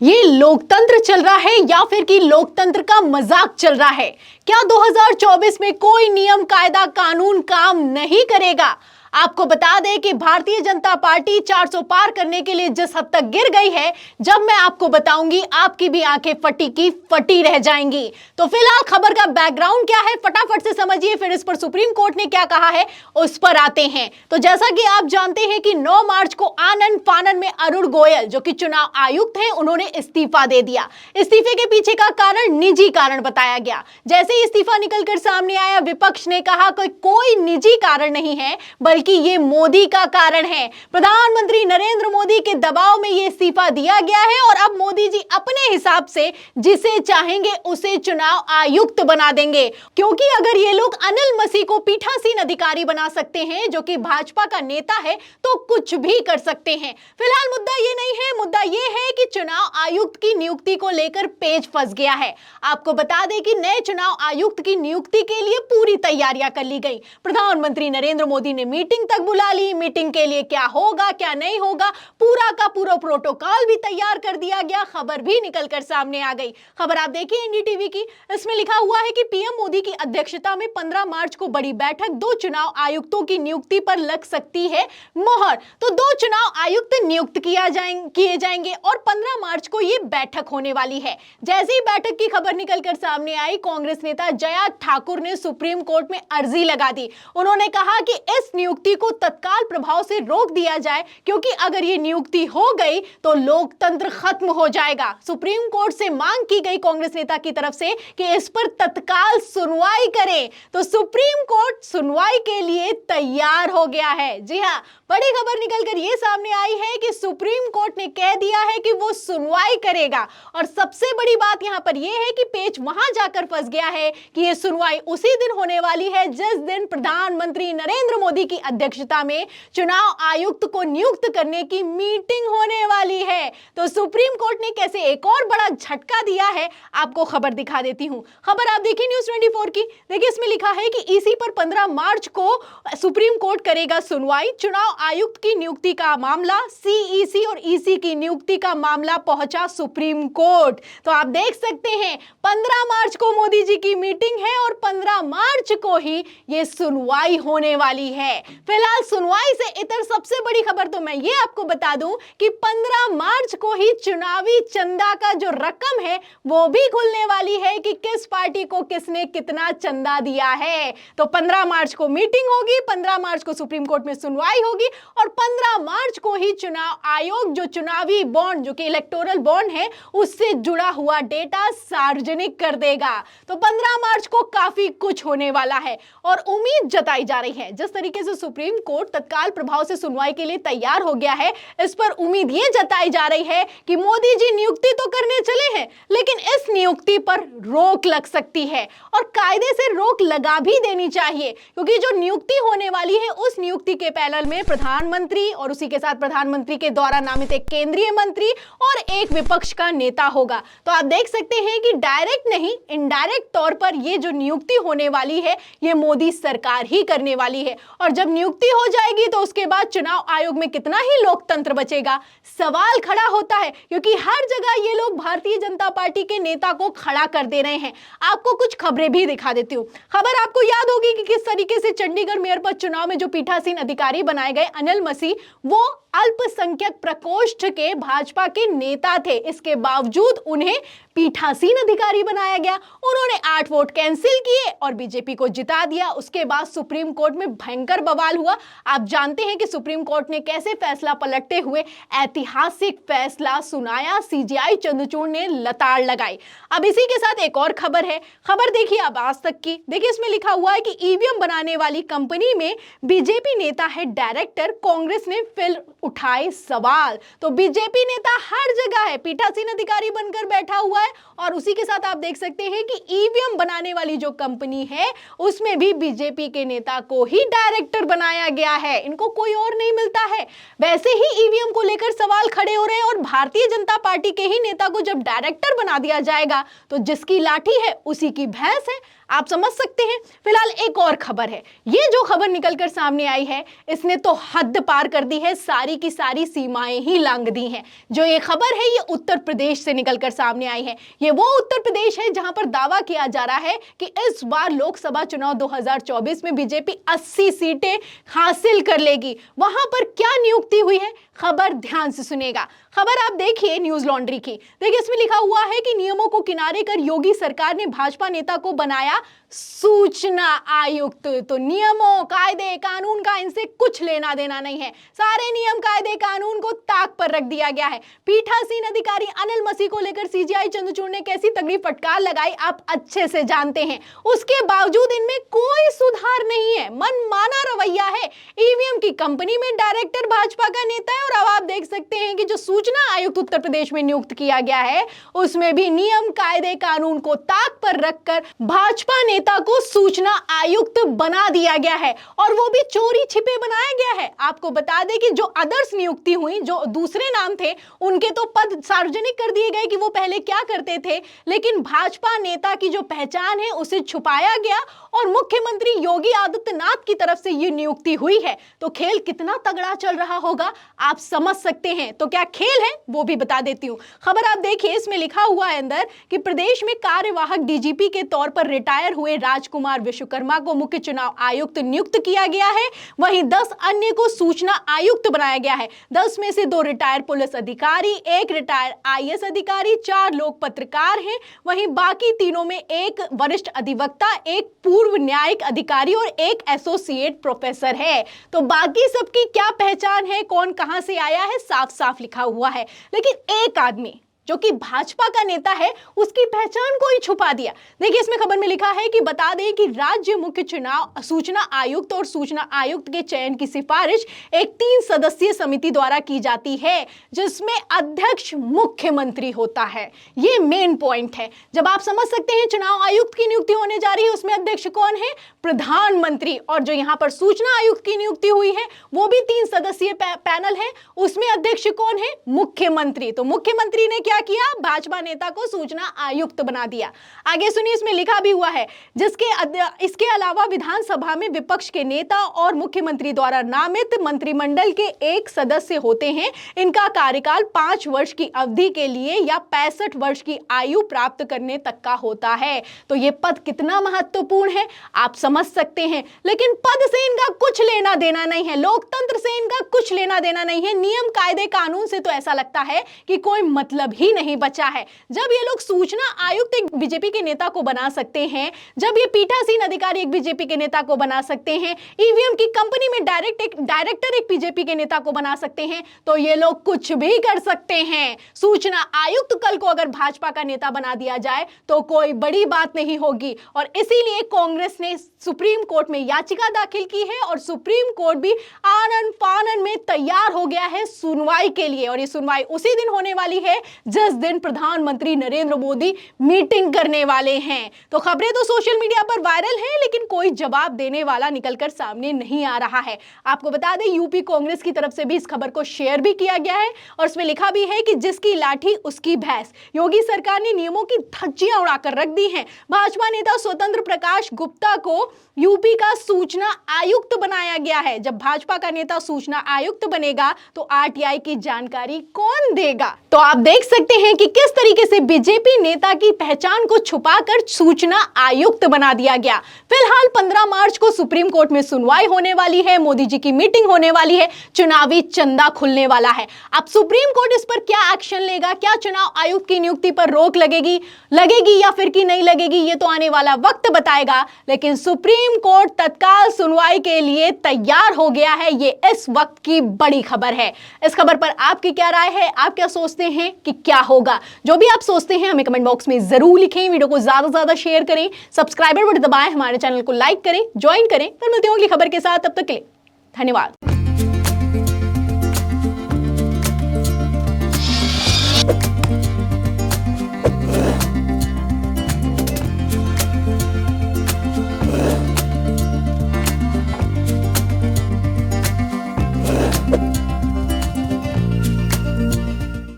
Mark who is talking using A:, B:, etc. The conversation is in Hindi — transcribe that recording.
A: ये लोकतंत्र चल रहा है या फिर कि लोकतंत्र का मजाक चल रहा है? क्या 2024 में कोई नियम कायदा कानून काम नहीं करेगा? आपको बता दें कि भारतीय जनता पार्टी 400 पार करने के लिए जिस हद तक गिर गई है, जब मैं आपको बताऊंगी आपकी भी आंखें फटी की फटी रह जाएंगी। तो फिलहाल खबर का बैकग्राउंड क्या है फटाफट से समझिए, फिर इस पर सुप्रीम कोर्ट ने क्या कहा है उस पर आते हैं। तो जैसा कि आप जानते हैं कि 9 मार्च को आनन फानन में अरुण गोयल जो कि चुनाव आयुक्त हैं, उन्होंने इस्तीफा दे दिया। इस्तीफे के पीछे का कारण निजी कारण बताया गया। जैसे ही इस्तीफा निकलकर सामने आया, विपक्ष ने कहा कि कोई निजी कारण नहीं है बल्कि कि ये मोदी का कारण है। प्रधानमंत्री नरेंद्र मोदी के दबाव में ये इस्तीफा दिया गया है और अब मोदी जी अपने हिसाब से जिसे चाहेंगे उसे चुनाव आयुक्त बना देंगे, क्योंकि अगर ये लोग अनिल मसीह को पीठासीन अधिकारी बना सकते हैं जो कि भाजपा का नेता है, तो कुछ भी कर सकते हैं। फिलहाल मुद्दा ये नहीं है, मुद्दा ये है कि चुनाव आयुक्त की नियुक्ति को लेकर पेच फंस गया है। आपको बता दें कि नए चुनाव आयुक्त की नियुक्ति के लिए पूरी तैयारियां कर ली गई। प्रधानमंत्री नरेंद्र मोदी ने मीटिंग तक बुला ली। मीटिंग के लिए क्या होगा क्या नहीं होगा, पूरा का पूरा प्रोटोकॉल भी तैयार कर दिया गया। खबर भी निकलकर सामने आ गई। खबर आप देखिए एनडीटीवी की, इसमें लिखा हुआ है कि पीएम मोदी की अध्यक्षता में 15 मार्च को बड़ी बैठक, 2 चुनाव आयुक्तों की नियुक्ति पर लग सकती है मोहर। तो 2 चुनाव आयुक्त नियुक्त किए जाएंगे और 15 मार्च को यह बैठक होने वाली है। जैसे ही बैठक की खबर निकलकर सामने आई, कांग्रेस नेता जया ठाकुर ने सुप्रीम कोर्ट में अर्जी लगा दी। उन्होंने कहा कि इस नियुक्ति को तत्काल प्रभाव से रोक दिया जाए, क्योंकि अगर ये नियुक्ति हो गई तो लोकतंत्र खत्म हो जाएगा। सुप्रीम कोर्ट से मांग की गई कांग्रेस नेता की तरफ से कि इस पर तत्काल सुनवाई करें। तो सुप्रीम कोर्ट सुनवाई के लिए तैयार हो गया है। जी हां, बड़ी खबर निकलकर यह सामने आई है कि सुप्रीम कोर्ट ने कह दिया है कि वो सुनवाई करेगा। और सबसे बड़ी बात यहां पर यह है कि पेच वहां जाकर फंस गया है कि यह सुनवाई उसी दिन होने वाली है जिस दिन प्रधानमंत्री नरेंद्र मोदी की अध्यक्षता में चुनाव आयुक्त को नियुक्त करने की मीटिंग होने वाली है। तो सुप्रीम कोर्ट ने कैसे एक और बड़ा झटका दिया है, आपको खबर दिखा देती हूं। खबर आप देखिए न्यूज़ 24 की। देखिए इसमें लिखा है कि ईसी पर 15 मार्च को सुप्रीम कोर्ट करेगा सुनवाई। चुनाव आयुक्त की नियुक्ति का मामला, सीईसी और ईसी की नियुक्ति का मामला पहुंचा सुप्रीम कोर्ट। तो आप देख सकते हैं 15 मार्च को मोदी जी की मीटिंग है और 15 मार्च को ही यह सुनवाई होने वाली है। फिलहाल सुनवाई से इतर सबसे बड़ी खबर तो मैं ये आपको बता दूं कि 15 मार्च को ही चुनावी चंदा का जो रकम है वो भी खुलने वाली है कि किस पार्टी को किसने कितना चंदा दिया है। तो 15 मार्च को मीटिंग होगी, 15 मार्च को सुप्रीम कोर्ट में सुनवाई होगी और 15 मार्च को ही चुनाव आयोग जो चुनावी बॉन्ड जो कि इलेक्टोरल बॉन्ड है उससे जुड़ा हुआ डेटा सार्वजनिक कर देगा। तो 15 मार्च को काफी कुछ होने वाला है और उम्मीद जताई जा रही है, जिस तरीके से सुप्रीम कोर्ट तत्काल प्रभाव से सुनवाई के लिए तैयार हो गया है, इस पर उम्मीद यह जताई जा रही है कि मोदी जी नियुक्ति तो करने चले हैं, लेकिन इस नियुक्ति पर रोक लग सकती है और कायदे से रोक लगा भी देनी चाहिए, क्योंकि जो नियुक्ति होने वाली है उस नियुक्ति के पैनल में प्रधानमंत्री और उसी के साथ प्रधानमंत्री के द्वारा नामित एक केंद्रीय मंत्री और एक विपक्ष का नेता होगा। तो आप देख सकते हैं कि डायरेक्ट नहीं, इनडायरेक्ट तौर पर यह जो नियुक्ति होने वाली है ये मोदी सरकार ही करने वाली है। और जब नियुक्ति हो जाएगी तो उसके बाद चुनाव आयोग में कितना ही लोकतंत्र बचेगा, सवाल खड़ा होता है, क्योंकि हर जगह ये लोग भारतीय जनता पार्टी के नेता को खड़ा कर दे रहे हैं। आपको कुछ खबरें भी दिखा देती हूं। खबर आपको याद होगी कि किस तरीके से चंडीगढ़ मेयर पद चुनाव में जो पीठासीन अधिकारी बनाए गए अनिल मसीह, वो अल्पसंख्यक प्रकोष्ठ के भाजपा के नेता थे। इसके बावजूद उन्हें पीठासीन अधिकारी बनाया गया। उन्होंने 8 वोट कैंसिल किए और बीजेपी को जिता दिया। उसके बाद सुप्रीम कोर्ट में भयंकर बवाल हुआ। आप जानते हैं कि सुप्रीम कोर्ट ने कैसे फैसला पलटते हुए ऐतिहासिक फैसला सुनाया। सीजेआई चंद्रचूड़ ने लताड़ लगाई। अब इसी के साथ एक और खबर है। खबर देखिए अब आज तक की। देखिए इसमें लिखा हुआ है कि ईवीएम बनाने वाली कंपनी में बीजेपी नेता है डायरेक्टर, कांग्रेस ने फिर उठाए सवाल। तो बीजेपी नेता हर जगह है, पीठासीन अधिकारी बनकर बैठा हुआ है, है। और उसी के साथ आप देख सकते हैं कि ईवीएम बनाने वाली जो कंपनी है उसमें भी बीजेपी के नेता को ही डायरेक्टर बनाया गया है, इनको कोई और नहीं मिलता है। वैसे ही ईवीएम को लेकर सवाल खड़े हो रहे हैं और भारतीय जनता पार्टी के ही नेता को जब डायरेक्टर बना दिया जाएगा तो जिसकी लाठी है उसी की भैंस है, आप समझ सकते हैं। फिलहाल एक और खबर है, ये जो खबर निकलकर सामने आई है इसने तो हद पार कर दी है, सारी की सारी सीमाएं ही लांघ दी हैं। जो ये खबर है ये उत्तर प्रदेश से निकलकर सामने आई है। ये वो उत्तर प्रदेश है जहां पर दावा किया जा रहा है कि इस बार लोकसभा चुनाव 2024 में बीजेपी 80 सीटें हासिल कर लेगी। वहां पर क्या नियुक्ति हुई है, खबर ध्यान से सुनेगा। खबर आप देखिए न्यूज लॉन्ड्री की, देखिए इसमें लिखा हुआ है कि नियमों को किनारे कर योगी सरकार ने भाजपा नेता को बनाया सूचना आयुक्त। तो नियमों कायदे कानून का इनसे कुछ लेना देना नहीं है, सारे नियम कायदे कानून को ताक पर रख दिया गया है। पीठासीन अधिकारी अनिल मसीह को लेकर सीजीआई चंद्रचूड़ ने कैसी तगड़ी फटकार लगाई आप अच्छे से जानते हैं। उसके बावजूद इनमें कोई सुधार नहीं है, मनमाना रवैया है। ईवीएम की कंपनी में डायरेक्टर भाजपा का नेता है और अब आप देख सकते हैं कि जो सूचना आयुक्त उत्तर प्रदेश में नियुक्त किया गया है उसमें भी नियम कायदे कानून को ताक पर रखकर भाजपा नेता को सूचना आयुक्त बना दिया गया है, और वो भी चोरी छिपे बनाया गया है। आपको बता दें कि जो अदर्स नियुक्ति हुई, जो दूसरे नाम थे, उनके तो पद सार्वजनिक कर दिए गए कि वो पहले क्या करते थे, लेकिन भाजपा नेता की जो पहचान है उसे छुपाया गया और मुख्यमंत्री योगी आदित्यनाथ की तरफ से ये नियुक्ति हुई है। तो खेल कितना तगड़ा चल रहा होगा आप समझ सकते हैं। तो क्या खेल है वो भी बता देती हूं। खबर आप देखिए, इसमें लिखा हुआ है अंदर कि प्रदेश में कार्यवाहक डीजीपी के तौर पर रिटायर हुए राजकुमार विश्वकर्मा को मुख्य चुनाव आयुक्त नियुक्त किया गया है। वहीं 10 अन्य को सूचना आयुक्त बनाया गया है। 10 में से 2 रिटायर पुलिस अधिकारी, 1 रिटायर आईएएस अधिकारी, 4 लोक पत्रकार हैं। वहीं बाकी तीनों में 1 वरिष्ठ अधिवक्ता, 1 पूर्व न्यायिक अधिकारी और 1 एसोसिएट प्रोफेसर है। तो बाकी सबकी क्या पहचान है, कौन कहां से आया है, साफ साफ लिखा हुआ है। लेकिन एक आदमी जो कि भाजपा का नेता है उसकी पहचान को ही छुपा दिया। देखिए इसमें खबर में लिखा है कि बता दें कि राज्य मुख्य चुनाव सूचना आयुक्त और सूचना आयुक्त के चयन की सिफारिश एक 3 सदस्यीय समिति द्वारा की जाती है जिसमें अध्यक्ष मुख्यमंत्री होता है। ये मेन पॉइंट है। जब आप समझ सकते हैं चुनाव आयुक्त की नियुक्ति होने जा रही है उसमें अध्यक्ष कौन है, प्रधानमंत्री, और जो यहां पर सूचना आयुक्त की नियुक्ति हुई है वो भी 3 सदस्यीय पैनल है, उसमें अध्यक्ष कौन है, मुख्यमंत्री। तो मुख्यमंत्री ने क्या किया, भाजपा नेता को सूचना आयुक्त बना दिया। आगे सुनिए, इसमें लिखा भी हुआ है इसके अलावा विधानसभा में विपक्ष के नेता और मुख्यमंत्री द्वारा नामित मंत्रिमंडल के 1 सदस्य होते हैं। इनका कार्यकाल 5 वर्ष की अवधि के लिए या 65 वर्ष की आयु प्राप्त करने तक का होता है। तो यह पद कितना महत्वपूर्ण है आप समझ सकते हैं। लेकिन पद से इनका कुछ लेना देना नहीं है, लोकतंत्र से इनका कुछ लेना देना नहीं है, नियम कायदे कानून से तो ऐसा लगता है कि कोई मतलब ही नहीं बचा है। जब ये लोग सूचना आयुक्त एक बीजेपी के नेता को बना सकते हैं, जब ये पीठासीन अधिकारी एक बीजेपी के नेता को बना सकते हैं, ईवीएम की कंपनी में डायरेक्टर एक बीजेपी के नेता को बना सकते हैं, तो ये लोग कुछ भी कर सकते हैं। सूचना आयुक्त कल को अगर भाजपा का नेता बना दिया जाए तो कोई बड़ी बात नहीं होगी। और इसीलिए कांग्रेस ने सुप्रीम कोर्ट में याचिका दाखिल की है और सुप्रीम कोर्ट भी आनन फानन में तैयार हो गया है सुनवाई के लिए। और ये सुनवाई उसी दिन होने वाली है जिस दिन प्रधानमंत्री नरेंद्र मोदी मीटिंग करने वाले हैं। तो खबरें तो सोशल मीडिया पर वायरल हैं लेकिन कोई जवाब देने वाला निकलकर सामने नहीं आ रहा है। आपको बता दें यूपी कांग्रेस की तरफ से भी इस खबर को शेयर भी किया गया है और इसमें लिखा भी है कि जिसकी लाठी उसकी भैंस। योगी सरकार ने नियमों की धज्जियां उड़ाकर रख दी हैं। भाजपा नेता स्वतंत्र प्रकाश गुप्ता को यूपी का सूचना आयुक्त बनाया गया है। जब भाजपा का नेता सूचना आयुक्त बनेगा तो आरटीआई की जानकारी कौन देगा। तो आप देख सकते हैं कि किस तरीके से बीजेपी नेता की पहचान को छुपाकर सूचना आयुक्त बना दिया गया। फिलहाल 15 मार्च को सुप्रीम कोर्ट में सुनवाई होने वाली है, मोदी जी की मीटिंग होने वाली है, चुनावी चंदा खुलने वाला है। अब सुप्रीम कोर्ट इस पर क्या एक्शन लेगा, क्या चुनाव आयुक्त की नियुक्ति पर रोक लगेगी या फिर की नहीं लगेगी, ये तो आने वाला वक्त बताएगा। लेकिन सुप्रीम कोर्ट तत्काल सुनवाई के लिए तैयार हो गया है, ये इस वक्त की बड़ी खबर है। इस खबर पर आपकी क्या राय है, आप क्या सोचते हैं कि क्या होगा? जो भी आप सोचते हैं हमें कमेंट बॉक्स में जरूर लिखें। वीडियो को ज्यादा से ज्यादा शेयर करें, सब्सक्राइबर बटन दबाएं, हमारे चैनल को लाइक करें, ज्वाइन करें। फिर मिलते हैं अगली खबर के साथ, तब तक के लिए धन्यवाद।